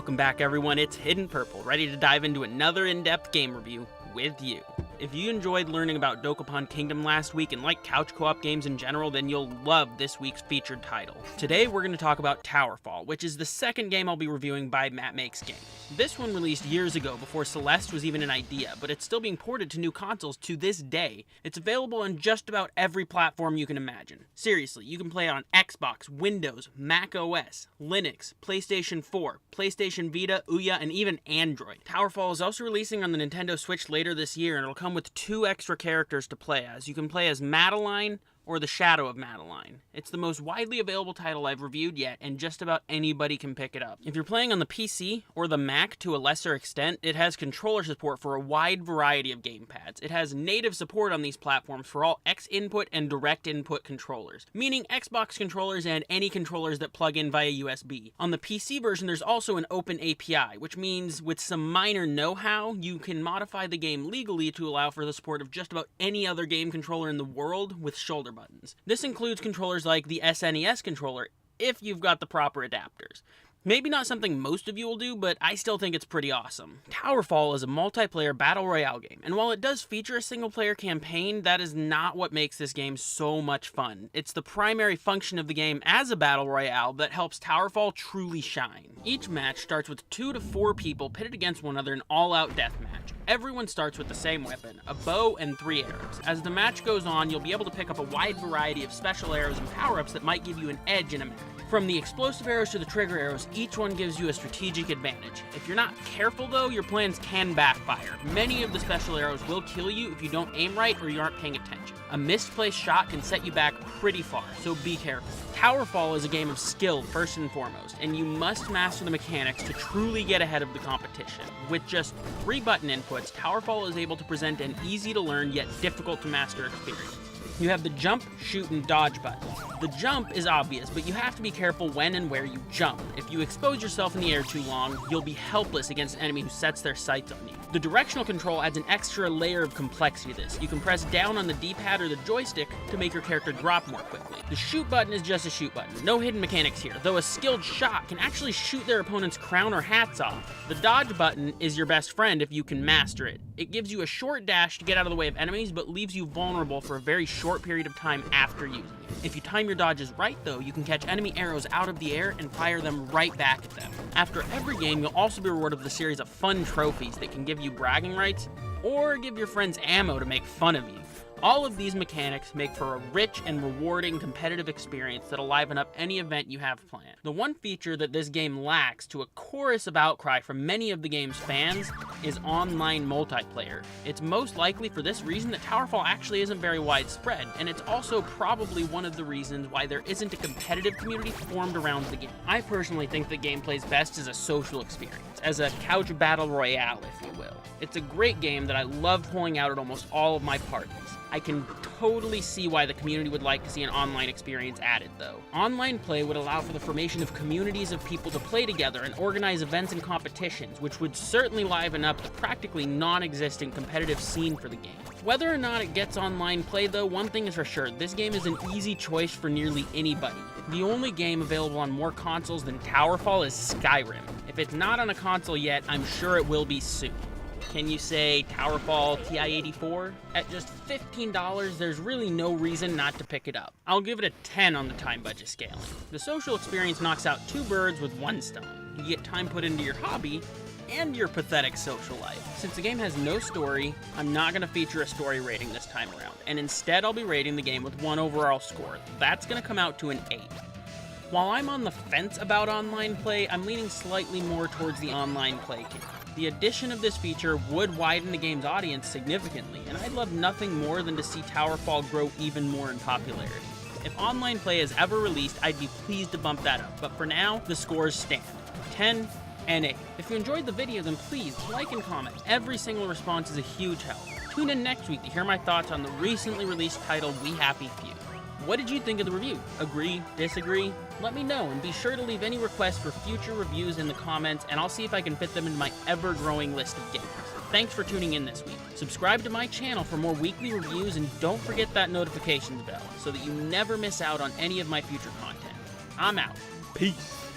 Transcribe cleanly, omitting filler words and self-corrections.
Welcome back everyone, it's Hidden Purple, ready to dive into another in-depth game review with you. If you enjoyed learning about Dokapon Kingdom last week and like couch co-op games in general, then you'll love this week's featured title. Today we're going to talk about Towerfall, which is the second game I'll be reviewing by Matt Makes Games. This one released years ago before Celeste was even an idea, but it's still being ported to new consoles to this day. It's available on just about every platform you can imagine. Seriously, you can play it on Xbox, Windows, Mac OS, Linux, PlayStation 4, PlayStation Vita, Ouya, and even Android. Towerfall is also releasing on the Nintendo Switch later this year, and it'll come with 2 extra characters to play as. You can play as Madeline or the Shadow of Madeline. It's the most widely available title I've reviewed yet, and just about anybody can pick it up. If you're playing on the PC or the Mac to a lesser extent, it has controller support for a wide variety of gamepads. It has native support on these platforms for all X-input and direct input controllers, meaning Xbox controllers and any controllers that plug in via USB. On the PC version, there's also an open API, which means with some minor know-how, you can modify the game legally to allow for the support of just about any other game controller in the world with shoulder buttons. This includes controllers like the SNES controller, if you've got the proper adapters. Maybe not something most of you will do, but I still think it's pretty awesome. Towerfall is a multiplayer battle royale game, and while it does feature a single-player campaign, that is not what makes this game so much fun. It's the primary function of the game as a battle royale that helps Towerfall truly shine. Each match starts with 2 to 4 people pitted against one another in all-out deathmatch. Everyone starts with the same weapon, a bow and 3 arrows. As the match goes on, you'll be able to pick up a wide variety of special arrows and power-ups that might give you an edge in a match. From the explosive arrows to the trigger arrows, each one gives you a strategic advantage. If you're not careful though, your plans can backfire. Many of the special arrows will kill you if you don't aim right or you aren't paying attention. A misplaced shot can set you back pretty far, so be careful. Towerfall is a game of skill first and foremost, and you must master the mechanics to truly get ahead of the competition. With just 3 button inputs, Towerfall is able to present an easy to learn yet difficult to master experience. You have the jump, shoot, and dodge buttons. The jump is obvious, but you have to be careful when and where you jump. If you expose yourself in the air too long, you'll be helpless against an enemy who sets their sights on you. The directional control adds an extra layer of complexity to this. You can press down on the D-pad or the joystick to make your character drop more quickly. The shoot button is just a shoot button. No hidden mechanics here, though a skilled shot can actually shoot their opponent's crown or hats off. The dodge button is your best friend if you can master it. It gives you a short dash to get out of the way of enemies, but leaves you vulnerable for a very short period of time after using it. If you time your dodges right though, you can catch enemy arrows out of the air and fire them right back at them. After every game, you'll also be rewarded with a series of fun trophies that can give you bragging rights, or give your friends ammo to make fun of you. All of these mechanics make for a rich and rewarding competitive experience that'll liven up any event you have planned. The one feature that this game lacks, to a chorus of outcry from many of the game's fans, is online multiplayer. It's most likely for this reason that Towerfall actually isn't very widespread, and it's also probably one of the reasons why there isn't a competitive community formed around the game. I personally think the game plays best as a social experience, as a couch battle royale, if you will. It's a great game that I love pulling out at almost all of my parties. I can totally see why the community would like to see an online experience added, though. Online play would allow for the formation of communities of people to play together and organize events and competitions, which would certainly liven up the practically non-existent competitive scene for the game. Whether or not it gets online play, though, one thing is for sure, this game is an easy choice for nearly anybody. The only game available on more consoles than Towerfall is Skyrim. If it's not on a console yet, I'm sure it will be soon. Can you say Towerfall TI-84? At just $15, there's really no reason not to pick it up. I'll give it a 10 on the time budget scaling. The social experience knocks out 2 birds with 1 stone. You get time put into your hobby and your pathetic social life. Since the game has no story, I'm not going to feature a story rating this time around, and instead I'll be rating the game with 1 overall score. That's going to come out to an 8. While I'm on the fence about online play, I'm leaning slightly more towards the online play camp. The addition of this feature would widen the game's audience significantly, and I'd love nothing more than to see Towerfall grow even more in popularity. If online play is ever released, I'd be pleased to bump that up, but for now, the scores stand. 10 and 8. If you enjoyed the video, then please like and comment. Every single response is a huge help. Tune in next week to hear my thoughts on the recently released title, We Happy Few. What did you think of the review? Agree? Disagree? Let me know, and be sure to leave any requests for future reviews in the comments, and I'll see if I can fit them into my ever-growing list of games. Thanks for tuning in this week. Subscribe to my channel for more weekly reviews, and don't forget that notifications bell so that you never miss out on any of my future content. I'm out. Peace.